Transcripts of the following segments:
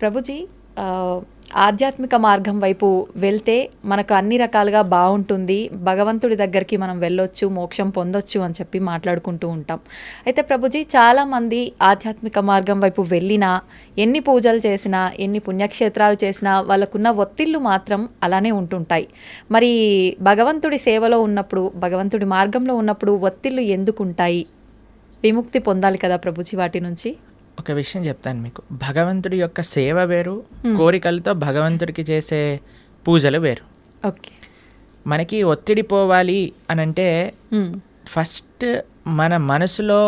ప్రభుజీ, ఆధ్యాత్మిక మార్గం వైపు వెళ్తే మనకు అన్ని రకాలుగా బాగుంటుంది, భగవంతుడి దగ్గరికి మనం వెళ్ళొచ్చు, మోక్షం పొందొచ్చు అని చెప్పి మాట్లాడుకుంటూ ఉంటాం. అయితే ప్రభుజీ, చాలామంది ఆధ్యాత్మిక మార్గం వైపు వెళ్ళినా, ఎన్ని పూజలు చేసినా, ఎన్ని పుణ్యక్షేత్రాలు చేసినా వాళ్ళకున్న ఒత్తిళ్ళు మాత్రం అలానే ఉంటుంటాయి. మరి భగవంతుడి సేవలో ఉన్నప్పుడు, భగవంతుడి మార్గంలో ఉన్నప్పుడు ఒత్తిళ్ళు ఎందుకు ఉంటాయి? విముక్తి పొందాలి కదా ప్రభుజీ వాటి నుంచి. ఒక విషయం చెప్తాను మీకు. భగవంతుడి యొక్క సేవ వేరు, కోరికలతో భగవంతుడికి చేసే పూజలు వేరు. ఓకే. మనకి ఒత్తిడి పోవాలి అని అంటే ఫస్ట్ మన మనసులో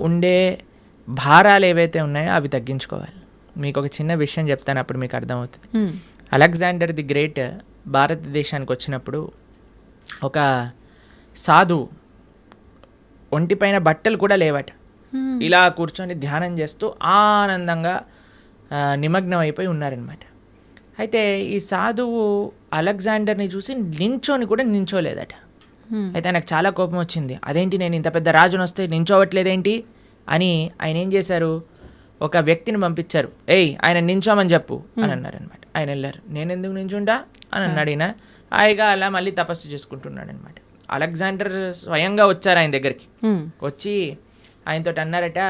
ఉండే భారాలు ఏవైతే ఉన్నాయో అవి తగ్గించుకోవాలి. మీకు ఒక చిన్న విషయం చెప్తాను, అప్పుడు మీకు అర్థమవుతుంది. అలెగ్జాండర్ ది గ్రేట్ భారతదేశానికి వచ్చినప్పుడు ఒక సాధువు ఒంటిపైన బట్టలు కూడా లేవట, ఇలా కూర్చొని ధ్యానం చేస్తూ ఆనందంగా నిమగ్నం అయిపోయి ఉన్నారనమాట. అయితే ఈ సాధువు అలెగ్జాండర్ని చూసి నించోని కూడా నించోలేదట. అయితే నాకు చాలా కోపం వచ్చింది. అదేంటి, నేను ఇంత పెద్ద రాజును వస్తే నించోవట్లేదేంటి అని ఆయన ఏం చేశారు, ఒక వ్యక్తిని పంపించారు. ఆయన నించోమని చెప్పు అని అన్నారనమాట. ఆయన వెళ్ళారు. నేను ఎందుకు నించుంటా అని అన్నాడు. ఈయన హాయిగా అలా మళ్ళీ తపస్సు చేసుకుంటున్నాడు అనమాట. అలెగ్జాండర్ స్వయంగా వచ్చారు ఆయన దగ్గరికి. వచ్చి ఆయనతో అన్నారట,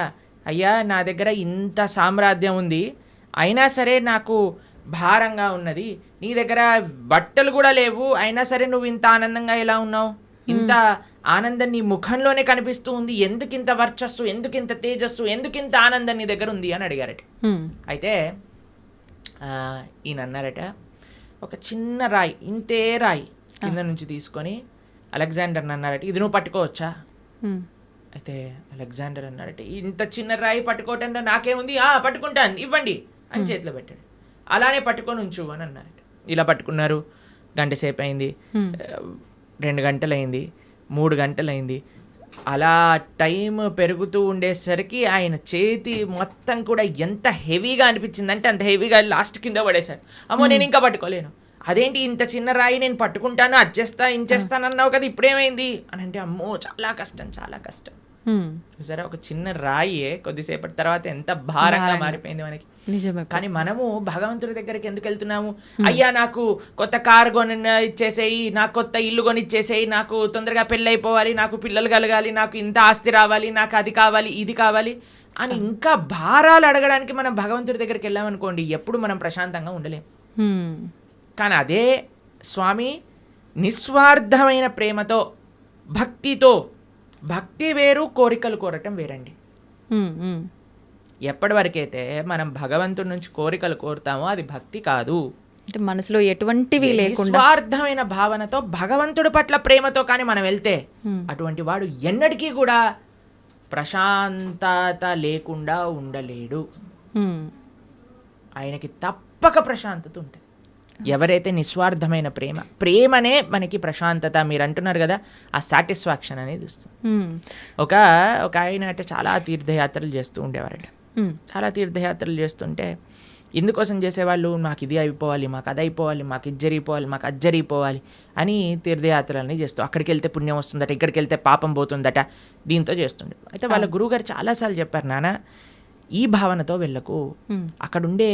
అయ్యా, నా దగ్గర ఇంత సామ్రాజ్యం ఉంది, అయినా సరే నాకు భారంగా ఉన్నది. నీ దగ్గర బట్టలు కూడా లేవు, అయినా సరే నువ్వు ఇంత ఆనందంగా ఎలా ఉన్నావు? ఇంత ఆనందం నీ ముఖంలోనే కనిపిస్తూ ఉంది. ఎందుకింత వర్చస్సు, ఎందుకింత తేజస్సు, ఎందుకింత ఆనందం నీ దగ్గర ఉంది అని అడిగారట. అయితే ఈయన అన్నారట, ఒక చిన్న రాయి, ఇంతే రాయి కింద నుంచి తీసుకొని అలెగ్జాండర్ని అన్నారట, ఇది నువ్వు పట్టుకోవచ్చా? అయితే అలెగ్జాండర్ అన్నారట, ఇంత చిన్న రాయి పట్టుకోవటంలో నాకేముంది, పట్టుకుంటాను, ఇవ్వండి అని చేతిలో పెట్టాడు. అలానే పట్టుకొని ఉంచు అని అన్నారట. ఇలా పట్టుకున్నారు. గంట సేపు అయింది, 2 గంటలైంది, 3 గంటలైంది. అలా టైం పెరుగుతూ ఉండేసరికి ఆయన చేతి మొత్తం కూడా ఎంత హెవీగా అనిపించిందంటే అంత హెవీగా లాస్ట్ కింద పడేశారు. అమ్మో, నేను ఇంకా పట్టుకోలేను. అదేంటి, ఇంత చిన్న రాయి నేను పట్టుకుంటాను, అచ్చేస్తా ఇంచేస్తానన్నావు కదా, ఇప్పుడేమైంది అని అంటే, అమ్మో చాలా కష్టం, చాలా కష్టం. చూసారా, ఒక చిన్న రాయే కొద్దిసేపటి తర్వాత ఎంత భారంగా మారిపోయింది మనకి. నిజమే. కానీ మనము భగవంతుడి దగ్గరికి ఎందుకు వెళ్తున్నాము? అయ్యా, నాకు కొత్త కారు కొని ఇచ్చేసేయి, నాకు కొత్త ఇల్లు కొని ఇచ్చేసేయి, నాకు తొందరగా పెళ్ళి అయిపోవాలి, నాకు పిల్లలు కలగాలి, నాకు ఇంత ఆస్తి రావాలి, నాకు అది కావాలి, ఇది కావాలి అని ఇంకా భారాలు అడగడానికి మనం భగవంతుడి దగ్గరికి వెళ్ళామనుకోండి, ఎప్పుడు మనం ప్రశాంతంగా ఉండలేం. కానీ అదే స్వామి నిస్వార్థమైన ప్రేమతో, భక్తితో, భక్తి వేరు, కోరికలు కోరటం వేరండి. ఎప్పటి వరకైతే మనం భగవంతుడి నుంచి కోరికలు కోరుతామో అది భక్తి కాదు. అంటే మనసులో ఎటువంటివి లేకుండా నిస్వార్థమైన భావనతో, భగవంతుడి పట్ల ప్రేమతో కానీ మనం వెళ్తే అటువంటి వాడు ఎన్నటికీ కూడా ప్రశాంతత లేకుండా ఉండలేడు. ఆయనకి తప్పక ప్రశాంతత ఉంటుంది. ఎవరైతే నిస్వార్థమైన ప్రేమనే మనకి ప్రశాంతత, మీరు అంటున్నారు కదా, ఆ సాటిస్ఫాక్షన్ అనేది ఇస్తుంది. ఒక ఆయన అంటే చాలా తీర్థయాత్రలు చేస్తూ ఉండేవారట. చాలా తీర్థయాత్రలు చేస్తుంటే ఎందుకోసం చేసేవాళ్ళు, మాకు ఇది అయిపోవాలి, మాకు అది అయిపోవాలి, మాకు ఇది జరిగిపోవాలి, మాకు అది జరిగిపోవాలి అని తీర్థయాత్రలని చేస్తూ, అక్కడికి వెళ్తే పుణ్యం వస్తుందట, ఇక్కడికి వెళ్తే పాపం పోతుందట, దీంతో చేస్తుండే. అయితే వాళ్ళ గురువుగారు చాలాసార్లు చెప్పారు, నాన్న ఈ భావనతో వెళ్ళకు, అక్కడుండే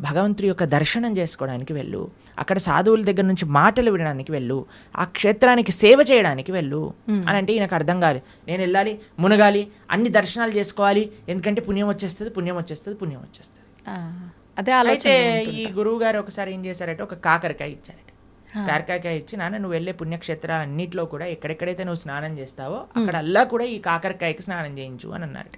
భగవంతుడి యొక్క దర్శనం చేసుకోవడానికి వెళ్ళు, అక్కడ సాధువుల దగ్గర నుంచి మాటలు వినడానికి వెళ్ళు, ఆ క్షేత్రానికి సేవ చేయడానికి వెళ్ళు అని అంటే ఈయనకు అర్థం కాదు. నేను వెళ్ళాలి, మునగాలి, అన్ని దర్శనాలు చేసుకోవాలి, ఎందుకంటే పుణ్యం వచ్చేస్తుంది, పుణ్యం వచ్చేస్తుంది, పుణ్యం వచ్చేస్తుంది. అయితే ఈ గురువు గారు ఒకసారి ఏం చేశారంటే, ఒక కాకరకాయ ఇచ్చారట. కాకరకాయ ఇచ్చి, నాన్న నువ్వు వెళ్ళే పుణ్యక్షేత్రాలన్నింటిలో కూడా ఎక్కడెక్కడైతే నువ్వు స్నానం చేస్తావో అక్కడ అల్లా కూడా ఈ కాకరకాయకి స్నానం చేయించు అని అన్నారట.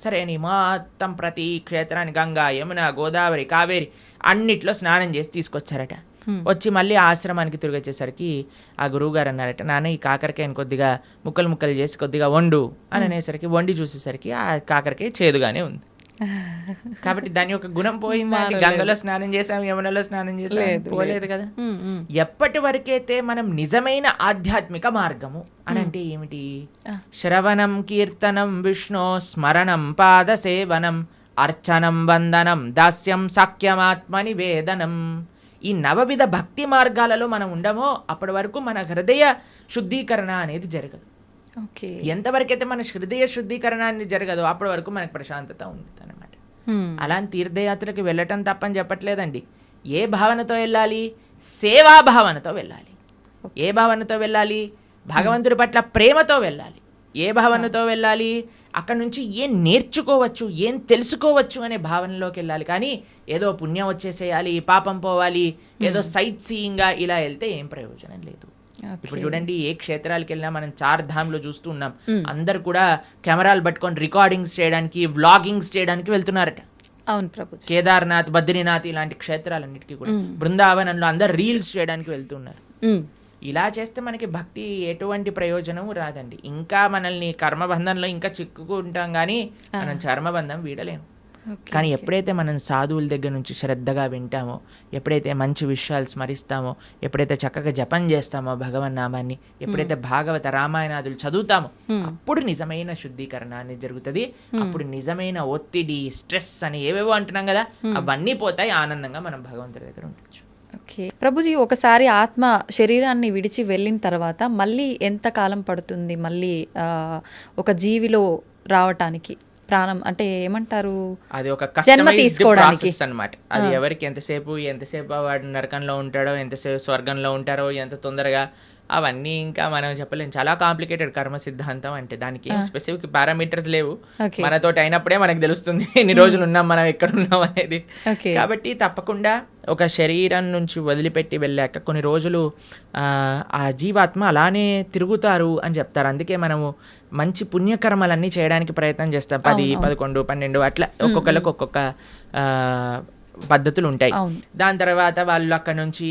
సరే అని మొత్తం ప్రతి క్షేత్రాన్ని గంగా, యమున, గోదావరి, కావేరి అన్నిట్లో స్నానం చేసి తీసుకొచ్చారట. వచ్చి మళ్ళీ ఆశ్రమానికి తిరిగి వచ్చేసరికి ఆ గురువు గారు అన్నారట, నాన్న ఈ కాకరకాయని కొద్దిగా ముక్కలు ముక్కలు చేసి కొద్దిగా వండు అని అనేసరికి, వండి చూసేసరికి ఆ కాకరకాయ చేదుగానే ఉంది. కాబట్టి దాని యొక్క గుణం పోయిందా? గంగలో స్నానం చేసాం, యమునలో స్నానం చేసాం, పోలేదు కదా. ఎప్పటి వరకైతే మనం నిజమైన ఆధ్యాత్మిక మార్గము అని అంటే ఏమిటి? శ్రవణం, కీర్తనం, విష్ణు స్మరణం, పాద సేవనం, అర్చనం, వందనం, దాస్యం, సాఖ్యమాత్మ నివేదనం, ఈ 9 భక్తి మార్గాలలో మనం ఉండమో అప్పటి వరకు మన హృదయ శుద్ధీకరణ అనేది జరగదు. ఎంతవరకైతే మన హృదయ శుద్ధీకరణ అనేది జరగదో అప్పటి వరకు మనకు ప్రశాంతత ఉంటుంది అన్నమాట. అలాంటి తీర్థయాత్రకి వెళ్ళటం తప్పని చెప్పట్లేదండి. ఏ భావనతో వెళ్ళాలి? సేవా భావనతో వెళ్ళాలి. ఏ భావనతో వెళ్ళాలి? భగవంతుడి పట్ల ప్రేమతో వెళ్ళాలి. ఏ భావనతో వెళ్ళాలి? అక్కడ నుంచి ఏం నేర్చుకోవచ్చు, ఏం తెలుసుకోవచ్చు అనే భావనలోకి వెళ్ళాలి. కానీ ఏదో పుణ్యం వచ్చేసేయాలి, పాపం పోవాలి, ఏదో సైట్ సీయింగ్గా ఇలా వెళ్తే ఏం ప్రయోజనం లేదు. ఇప్పుడు చూడండి, ఏ క్షేత్రాలకు వెళ్ళినా మనం 4 ధామ్లో చూస్తూ ఉన్నాం. అందరు కూడా కెమెరాలు పట్టుకొని రికార్డింగ్స్ చేయడానికి, వ్లాగింగ్స్ చేయడానికి వెళ్తున్నారట. అవును ప్రభు. కేదార్నాథ్, బద్రీనాథ్ ఇలాంటి క్షేత్రాలన్నిటికీ కూడా బృందావనంలో అందరు రీల్స్ చేయడానికి వెళ్తున్నారు. ఇలా చేస్తే మనకి భక్తి ఎటువంటి ప్రయోజనం రాదండి. ఇంకా మనల్ని కర్మబంధంలో ఇంకా చిక్కుకుంటాం, కానీ మనం చర్మబంధం వీడలేము. కానీ ఎప్పుడైతే మనం సాధువుల దగ్గర నుంచి శ్రద్ధగా వింటామో, ఎప్పుడైతే మంచి విషయాలు స్మరిస్తామో, ఎప్పుడైతే చక్కగా జపం చేస్తామో భగవన్నామాన్ని, ఎప్పుడైతే భాగవత రామాయణాదులు చదువుతామో, అప్పుడు నిజమైన శుద్ధీకరణ అనేది జరుగుతుంది. అప్పుడు నిజమైన ఒత్తిడి, స్ట్రెస్ అని ఏవేవో అంటున్నాం కదా, అవన్నీ పోతాయి. ఆనందంగా మనం భగవంతుడి దగ్గర ఉండొచ్చు. ఓకే ప్రభుజీ, ఒకసారి ఆత్మ శరీరాన్ని విడిచి వెళ్ళిన తర్వాత మళ్ళీ ఎంత కాలం పడుతుంది మళ్ళీ ఒక జీవిలో రావటానికి? ప్రాణం అంటే ఏమంటారు, అది ఒక జన్మ తీసుకోవడానికి అన్నమాట. అది ఎవరికి ఎంతసేపు వాడు నరకంలో ఉంటాడో, ఎంతసేపు స్వర్గంలో ఉంటారో, ఎంత తొందరగా, అవన్నీ ఇంకా మనం చెప్పలేం. చాలా కాంప్లికేటెడ్ కర్మ సిద్ధాంతం అంటే. దానికి ఏం స్పెసిఫిక్ పారామీటర్స్ లేవు. మనతోటి అయినప్పుడే మనకు తెలుస్తుంది ఎన్ని రోజులు ఉన్నాం, మనం ఎక్కడ ఉన్నాం అనేది. కాబట్టి తప్పకుండా ఒక శరీరం నుంచి వదిలిపెట్టి వెళ్ళాక కొన్ని రోజులు ఆ జీవాత్మ అలానే తిరుగుతారు అని చెప్తారు. అందుకే మనము మంచి పుణ్యకర్మలన్నీ చేయడానికి ప్రయత్నం చేస్తాం. 10, 11, 12 అట్లా ఒక్కొక్కరికి ఒక్కొక్క పద్ధతులు ఉంటాయి. దాని తర్వాత వాళ్ళు అక్కడ నుంచి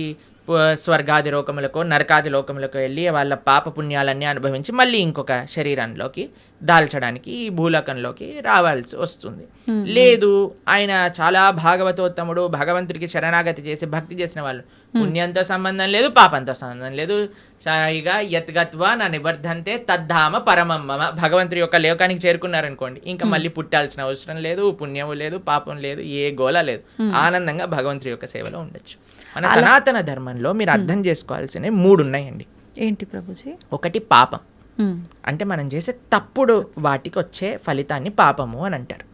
స్వర్గాది లోకములకు, నరకాది లోకములకు వెళ్ళి వాళ్ళ పాప పుణ్యాలన్నీ అనుభవించి మళ్ళీ ఇంకొక శరీరంలోకి దాల్చడానికి ఈ భూలోకంలోకి రావాల్సి వస్తుంది. లేదు, ఆయన చాలా భాగవతోత్తముడు, భగవంతుడికి శరణాగతి చేసి భక్తి చేసిన వాళ్ళు, పుణ్యంతో సంబంధం లేదు, పాపంతో సంబంధం లేదు, సాయిగా యత్గత్వా నా నివర్ధంతే తద్ధామ పరమమ్మ, భగవంతుడి యొక్క లోకానికి చేరుకున్నారనుకోండి, ఇంకా మళ్ళీ పుట్టాల్సిన అవసరం లేదు, పుణ్యము లేదు, పాపం లేదు, ఏ గోల లేదు, ఆనందంగా భగవంతుడి యొక్క సేవలో ఉండొచ్చు. మన సనాతన ధర్మంలో మీరు అర్థం చేసుకోవాల్సినవి 3 ఉన్నాయండి. ఏంటి ప్రభుజీ? ఒకటి పాపం, అంటే మనం చేసే తప్పుడు వాటికి వచ్చే ఫలితాన్ని పాపము అని అంటారు.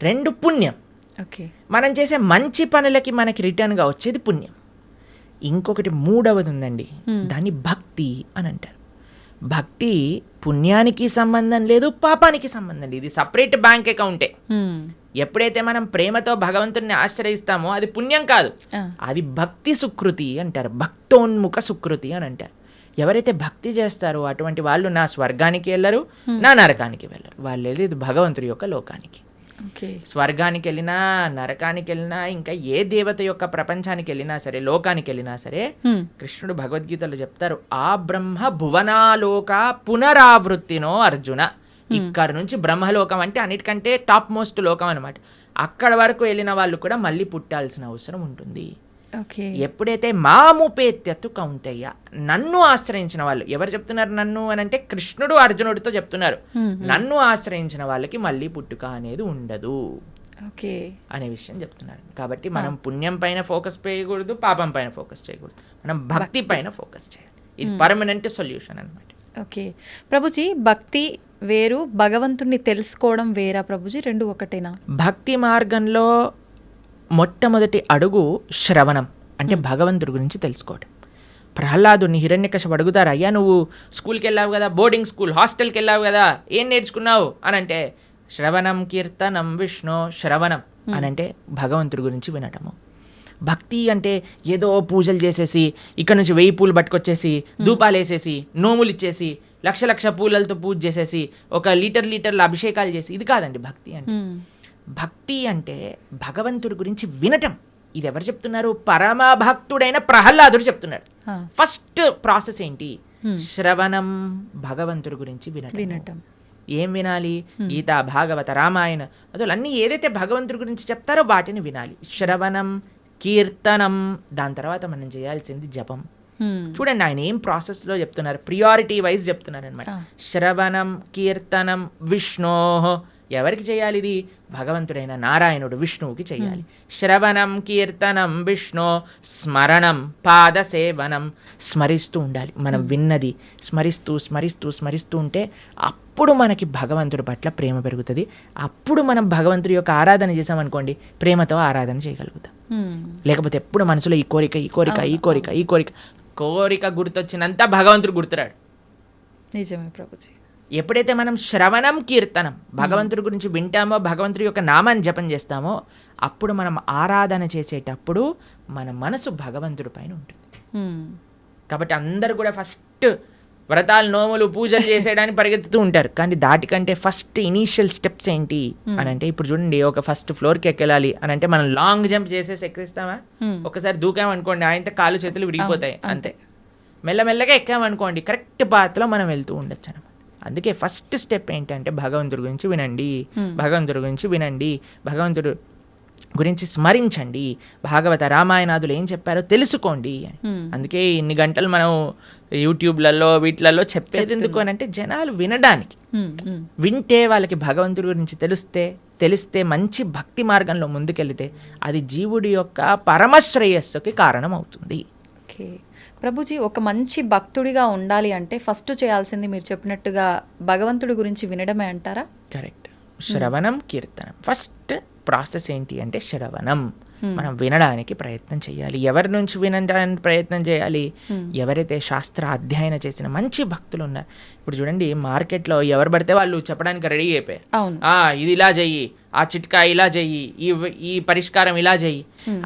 2 పుణ్యం, మనం చేసే మంచి పనులకి మనకి రిటర్న్గా వచ్చేది పుణ్యం. ఇంకొకటి 3వది ఉందండి, దాన్ని భక్తి అని అంటారు. భక్తి పుణ్యానికి సంబంధం లేదు, పాపానికి సంబంధం లేదు. ఇది సపరేట్ బ్యాంక్ అకౌంటే. ఎప్పుడైతే మనం ప్రేమతో భగవంతుడిని ఆశ్రయిస్తామో అది పుణ్యం కాదు, అది భక్తి సుకృతి అంటారు. భక్తోన్ముఖ సుకృతి అని అంటారు. ఎవరైతే భక్తి చేస్తారో అటువంటి వాళ్ళు నా స్వర్గానికి వెళ్ళరు, నా నరకానికి వెళ్ళరు. వాళ్ళు వెళ్ళేది భగవంతుడి యొక్క లోకానికి. స్వర్గానికి వెళ్ళినా, నరకానికి వెళ్ళినా, ఇంకా ఏ దేవత యొక్క ప్రపంచానికి వెళ్ళినా సరే, లోకానికి వెళ్ళినా సరే, కృష్ణుడు భగవద్గీతలో చెప్తారు, ఆ బ్రహ్మ భువనాలోక పునరావృత్తినో అర్జున. ఇక్కడ నుంచి బ్రహ్మలోకం అంటే అన్నిటికంటే టాప్ మోస్ట్ లోకం అనమాట. అక్కడ వరకు వెళ్ళిన వాళ్ళు కూడా మళ్ళీ పుట్టాల్సిన అవసరం ఉంటుంది. ఎప్పుడైతే మాముపేత్యత్తు కౌంతయ్య, నన్ను ఆశ్రయించిన వాళ్ళు, ఎవరు చెప్తున్నారు నన్ను అని అంటే కృష్ణుడు అర్జునుడితో చెప్తున్నారు, నన్ను ఆశ్రయించిన వాళ్ళకి మళ్ళీ పుట్టుక అనేది ఉండదు అనే విషయం చెప్తున్నారు. కాబట్టి మనం పుణ్యం పైన ఫోకస్ చేయకూడదు, పాపం పైన ఫోకస్ చేయకూడదు, మనం భక్తి పైన ఫోకస్ చేయాలి. ఇది పర్మనెంట్ సొల్యూషన్ అనమాట. ఓకే ప్రభుజీ, భక్తి వేరు, భగవంతుణ్ణి తెలుసుకోవడం వేరా ప్రభుజీ? 2 ఒకటేనా? భక్తి మార్గంలో మొట్టమొదటి అడుగు శ్రవణం, అంటే భగవంతుడి గురించి తెలుసుకోవడం. ప్రహ్లాదుని హిరణ్యకశిపుడు అడుగుతారు, అయ్యా నువ్వు స్కూల్కి వెళ్ళావు కదా, బోర్డింగ్ స్కూల్, హాస్టల్కి వెళ్ళావు కదా, ఏం నేర్చుకున్నావు అని అంటే, శ్రవణం కీర్తనం విష్ణు, శ్రవణం అని అంటే భగవంతుడి గురించి వినటము. భక్తి అంటే ఏదో పూజలు చేసేసి, ఇక్కడ నుంచి 1000 పూలు పట్టుకొచ్చేసి, ధూపాలు వేసేసి, నోములు ఇచ్చేసి, లక్ష పూలలతో పూజ చేసేసి, ఒక లీటర్ల అభిషేకాలు చేసి, ఇది కాదండి భక్తి అంటే. భక్తి అంటే భగవంతుడి గురించి వినటం. ఇది ఎవరు చెప్తున్నారు? పరమ భక్తుడైన ప్రహ్లాదుడు చెప్తున్నాడు. ఫస్ట్ ప్రాసెస్ ఏంటి? శ్రవణం, భగవంతుడి గురించి వినటం. ఏం వినాలి? గీత, భాగవత, రామాయణ అసలు అన్నీ ఏదైతే భగవంతుడి గురించి చెప్తారో వాటిని వినాలి. శ్రవణం, కీర్తనం, దాని తర్వాత మనం చేయాల్సింది జపం. చూడండి ఆయన ఏం ప్రాసెస్లో చెప్తున్నారు, ప్రియారిటీ వైజ్ చెప్తున్నారు అనమాట. శ్రవణం, కీర్తనం, విష్ణో, ఎవరికి చేయాలి ఇది? భగవంతుడైన నారాయణుడు విష్ణువుకి చేయాలి. శ్రవణం కీర్తనం విష్ణు స్మరణం పాదసేవనం. స్మరిస్తూ ఉండాలి. మనం విన్నది స్మరిస్తూ స్మరిస్తూ స్మరిస్తూ ఉంటే అప్పుడు మనకి భగవంతుడి పట్ల ప్రేమ పెరుగుతుంది. అప్పుడు మనం భగవంతుడి యొక్క ఆరాధన చేసామనుకోండి, ప్రేమతో ఆరాధన చేయగలుగుతాం. లేకపోతే ఎప్పుడు మనసులో ఈ కోరిక ఈ కోరిక ఈ కోరిక ఈ కోరిక కోరిక గుర్తొచ్చినంత భగవంతుడు గుర్తురాడు. నిజమే ప్రభుజీ. ఎప్పుడైతే మనం శ్రవణం కీర్తనం భగవంతుడి గురించి వింటామో, భగవంతుడి యొక్క నామాన్ని జపం చేస్తామో, అప్పుడు మనం ఆరాధన చేసేటప్పుడు మన మనసు భగవంతుడి పైన ఉంటుంది. కాబట్టి అందరు కూడా ఫస్ట్ వ్రతాలు, నోములు, పూజలు చేసేయడానికి పరిగెత్తుతూ ఉంటారు. కానీ దాటికంటే ఫస్ట్ ఇనీషియల్ స్టెప్స్ ఏంటి అని అంటే, ఇప్పుడు చూడండి, ఒక ఫస్ట్ ఫ్లోర్కి ఎక్కాలి అని అంటే మనం లాంగ్ జంప్ చేసేసి ఎక్కిస్తామా? ఒకసారి దూకామనుకోండి, ఆయనతో కాళ్ళు చేతులు విరిగిపోతాయి అంతే. మెల్లమెల్లగా ఎక్కామనుకోండి, కరెక్ట్ పాత్లో మనం వెళ్తూ ఉండొచ్చు అనమాట. అందుకే ఫస్ట్ స్టెప్ ఏంటంటే భగవంతుడి గురించి వినండి, భగవంతుడి గురించి వినండి, భగవంతుడు గురించి స్మరించండి, భాగవత రామాయణాదులు ఏం చెప్పారో తెలుసుకోండి. అందుకే ఇన్ని గంటలు మనం యూట్యూబ్లలో వీటిలలో చెప్పేది ఎందుకు అని అంటే జనాలు వినడానికి. వింటే వాళ్ళకి భగవంతుడి గురించి తెలిస్తే మంచి భక్తి మార్గంలో ముందుకెళ్తే అది జీవుడి యొక్క పరమశ్రేయస్సుకి కారణం అవుతుంది. ఓకే ప్రభుజీ, ఒక మంచి భక్తుడిగా ఉండాలి అంటే ఫస్ట్ చేయాల్సింది మీరు చెప్పినట్టుగా భగవంతుడి గురించి వినడమే అంటారా? కరెక్ట్. శ్రవణం కీర్తనం ఫస్ట్ ప్రాసెస్ ఏంటి అంటే శ్రవణం. మనం వినడానికి ప్రయత్నం చేయాలి. ఎవరి నుంచి వినడానికి ప్రయత్నం చేయాలి? ఎవరైతే శాస్త్ర అధ్యయన చేసిన మంచి భక్తులు ఉన్నారు. ఇప్పుడు చూడండి, మార్కెట్లో ఎవరు పడితే వాళ్ళు చెప్పడానికి రెడీ అయిపోయారు. ఇది ఇలా చెయ్యి, ఆ చిట్కా ఇలా చెయ్యి, ఈ పరిష్కారం ఇలా చెయ్యి.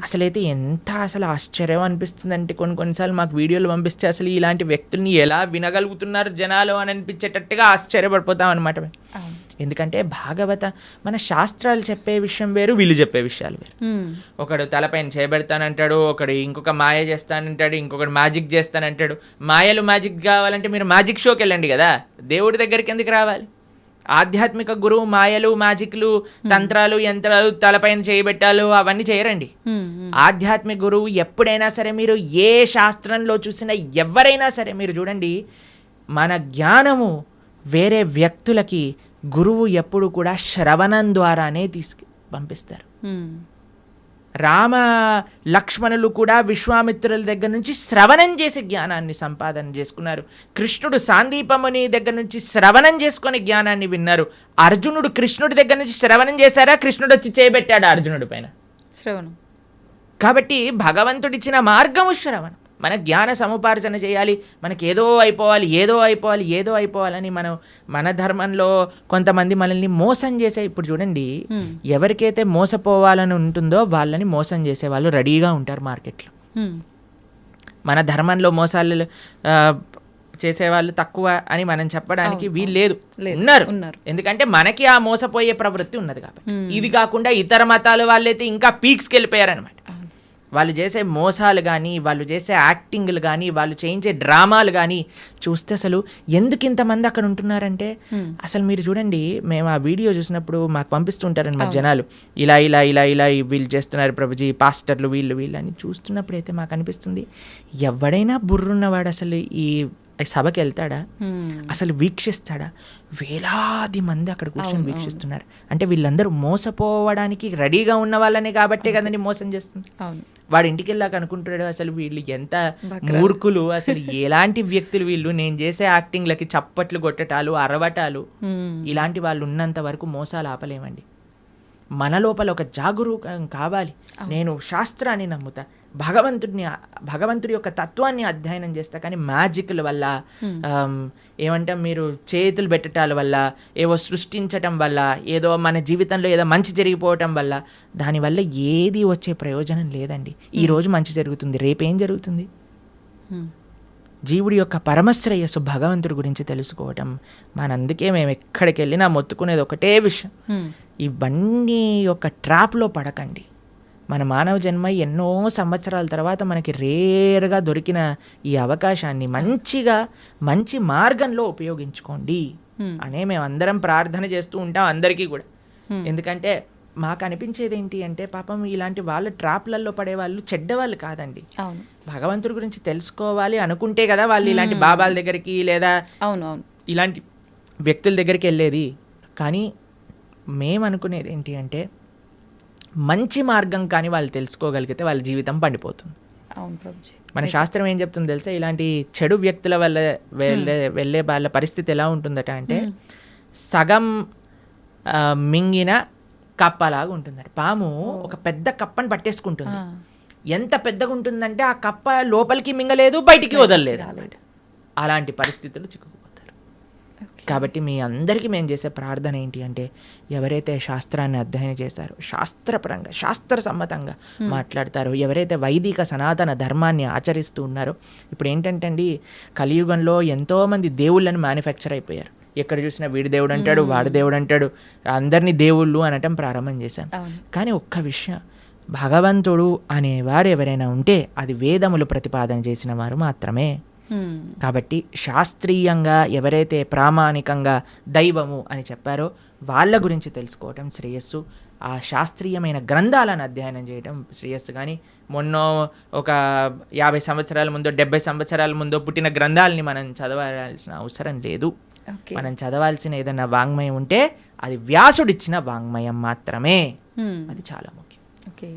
అసలైతే ఎంత అసలు ఆశ్చర్యం అనిపిస్తుంది అంటే, కొన్నిసార్లు మాకు వీడియోలు పంపిస్తే అసలు ఇలాంటి వ్యక్తుల్ని ఎలా వినగలుగుతున్నారు జనాలు అని అనిపించేటట్టుగా ఆశ్చర్యపడిపోతాం అనమాట. ఎందుకంటే భాగవత మన శాస్త్రాలు చెప్పే విషయం వేరు, వీళ్ళు చెప్పే విషయాలు వేరు. ఒకడు తలపైన చేయబెడతానంటాడు, ఒకడు ఇంకొక మాయ చేస్తానంటాడు, ఇంకొకడు మ్యాజిక్ చేస్తానంటాడు. మాయలు మ్యాజిక్ కావాలంటే మీరు మ్యాజిక్ షోకి వెళ్ళండి కదా, దేవుడి దగ్గరికి ఎందుకు రావాలి? ఆధ్యాత్మిక గురువు మాయలు, మ్యాజిక్లు, తంత్రాలు, యంత్రాలు, తలపైన చేయబెట్టాలు అవన్నీ చేయరండి. ఆధ్యాత్మిక గురువు ఎప్పుడైనా సరే, మీరు ఏ శాస్త్రంలో చూసినా ఎవరైనా సరే మీరు చూడండి, మన జ్ఞానము వేరే వ్యక్తులకి గురువు ఎప్పుడు కూడా శ్రవణం ద్వారానే పంపిస్తారు. రామ లక్ష్మణులు కూడా విశ్వామిత్రుల దగ్గర నుంచి శ్రవణం చేసి జ్ఞానాన్ని సంపాదన చేసుకున్నారు. కృష్ణుడు సాందీపముని దగ్గర నుంచి శ్రవణం చేసుకొని జ్ఞానాన్ని విన్నారు. అర్జునుడు కృష్ణుడి దగ్గర నుంచి శ్రవణం చేశారా? కృష్ణుడు వచ్చి చేయబెట్టాడు అర్జునుడి పైన శ్రవణం. కాబట్టి భగవంతుడిచ్చిన మార్గము శ్రవణం. మన జ్ఞాన సముపార్జన చేయాలి. మనకి ఏదో అయిపోవాలని మన ధర్మంలో కొంతమంది మనల్ని మోసం చేసే, ఇప్పుడు చూడండి, ఎవరికైతే మోసపోవాలని ఉంటుందో వాళ్ళని మోసం చేసే వాళ్ళు రెడీగా ఉంటారు మార్కెట్లో. మన ధర్మంలో మోసాలు చేసేవాళ్ళు తక్కువ అని మనం చెప్పడానికి వీలు లేదు, ఉన్నారు. ఎందుకంటే మనకి ఆ మోసపోయే ప్రవృత్తి ఉన్నది కాబట్టి. ఇది కాకుండా ఇతర మతాల వాళ్ళైతే ఇంకా పీక్స్కి వెళ్ళిపోయారనమాట. వాళ్ళు చేసే మోసాలు కానీ, వాళ్ళు చేసే యాక్టింగ్లు కానీ, వాళ్ళు చేయించే డ్రామాలు కానీ చూస్తే అసలు ఎందుకు ఇంతమంది అక్కడ ఉంటున్నారంటే, అసలు మీరు చూడండి, మేము ఆ వీడియో చూసినప్పుడు మాకు పంపిస్తుంటారనమాట జనాలు, ఇలా ఇలా ఇలా ఇలా వీళ్ళు చేస్తున్నారు ప్రభుజీ, పాస్టర్లు వీళ్ళు అని చూస్తున్నప్పుడు అయితే మాకు అనిపిస్తుంది, ఎవడైనా బుర్రున్నవాడు అసలు ఈ సభకి వెళ్తాడా? అసలు వీక్షిస్తాడా? వేలాది మంది అక్కడ కూర్చొని వీక్షిస్తున్నారు అంటే వీళ్ళందరూ మోసపోవడానికి రెడీగా ఉన్న వాళ్ళనే కాబట్టే కదండి మోసం చేస్తుంది. వాడు ఇంటికి వెళ్ళాక అనుకుంటున్నాడు, అసలు వీళ్ళు ఎంత మూర్ఖులు, అసలు ఎలాంటి వ్యక్తులు వీళ్ళు, నేను చేసే యాక్టింగ్లకి చప్పట్లు కొట్టటాలు, అరవటాలు, ఇలాంటి వాళ్ళు ఉన్నంత వరకు మోసాలు ఆపలేమండి. మన లోపల ఒక జాగరూకం కావాలి. నేను శాస్త్రాన్ని నమ్ముతా, భగవంతుడి యొక్క తత్వాన్ని అధ్యయనం చేస్తా, కానీ మ్యాజిక్ల వల్ల, ఏమంటాం, మీరు చేతులు పెట్టటాల వల్ల, ఏవో సృష్టించటం వల్ల, ఏదో మన జీవితంలో ఏదో మంచి జరిగిపోవటం వల్ల, దానివల్ల ఏది వచ్చే ప్రయోజనం లేదండి. ఈరోజు మంచి జరుగుతుంది, రేపేం జరుగుతుంది? జీవుడి యొక్క పరమశ్రేయస్సు భగవంతుడి గురించి తెలుసుకోవటం. మనందుకే మేము ఎక్కడికి వెళ్ళినా మొత్తుకునేది ఒకటే విషయం, ఇవన్నీ ఒక ట్రాప్లో పడకండి. మన మానవ జన్మ ఎన్నో సంవత్సరాల తర్వాత మనకి రేర్గా దొరికిన ఈ అవకాశాన్ని మంచి మార్గంలో ఉపయోగించుకోండి అనే మేము అందరం ప్రార్థన చేస్తూ ఉంటాం అందరికీ కూడా. ఎందుకంటే మాకు అనిపించేది ఏంటి అంటే, పాపం ఇలాంటి వాళ్ళ ట్రాప్లలో పడే వాళ్ళు చెడ్డవాళ్ళు కాదండి. భగవంతుడి గురించి తెలుసుకోవాలి అనుకుంటే కదా వాళ్ళు ఇలాంటి బాబాల దగ్గరికి లేదా ఇలాంటి వ్యక్తుల దగ్గరికి వెళ్ళేది. కానీ మేము అనుకునేది ఏంటి అంటే మంచి మార్గం కానీ వాళ్ళు తెలుసుకోగలిగితే వాళ్ళ జీవితం పండిపోతుంది. అవును ప్రభుజీ. మన శాస్త్రం ఏం చెప్తుందో తెలుసా, ఇలాంటి చెడు వ్యక్తుల వల్ల వెళ్ళే వాళ్ళ పరిస్థితి ఎలా ఉంటుందట అంటే సగం మింగిన కప్పలాగా ఉంటుందట. పాము ఒక పెద్ద కప్పని పట్టేసుకుంటుంది. ఎంత పెద్దగా ఉంటుందంటే ఆ కప్ప లోపలికి మింగలేదు, బయటికి వదలలేదు. అలాంటి పరిస్థితులు చిక్కుకుపోతారు. కాబట్టి మీ అందరికీ మేము చేసే ప్రార్థన ఏంటి అంటే, ఎవరైతే శాస్త్రాన్ని అధ్యయనం చేశారో, శాస్త్రపరంగా శాస్త్ర సమ్మతంగా మాట్లాడతారో, ఎవరైతే వైదిక సనాతన ధర్మాన్ని ఆచరిస్తూ ఉన్నారో, ఇప్పుడు ఏంటంటే అండి, కలియుగంలో ఎంతోమంది దేవుళ్ళని మ్యానుఫ్యాక్చర్ అయిపోయారు. ఎక్కడ చూసినా వీడి దేవుడు అంటాడు, వాడి దేవుడు అంటాడు, అందరినీ దేవుళ్ళు అనటం ప్రారంభం చేశాం. కానీ ఒక్క విషయం, భగవంతుడు అనేవారు ఎవరైనా ఉంటే అది వేదములు ప్రతిపాదన చేసిన వారు మాత్రమే. కాబట్టి శాస్త్రీయంగా ఎవరైతే ప్రామాణికంగా దైవము అని చెప్పారో వాళ్ళ గురించి తెలుసుకోవటం శ్రేయస్సు. ఆ శాస్త్రీయమైన గ్రంథాలను అధ్యయనం చేయడం శ్రేయస్సు. కానీ మొన్న ఒక 50 సంవత్సరాల ముందో 70 సంవత్సరాల ముందో పుట్టిన గ్రంథాలని మనం చదవాల్సిన అవసరం లేదు. మనం చదవాల్సిన ఏదైనా వాంగ్మయం ఉంటే అది వ్యాసుడిచ్చిన వాంగ్మయం మాత్రమే. అది చాలా ముఖ్యం. ఓకే.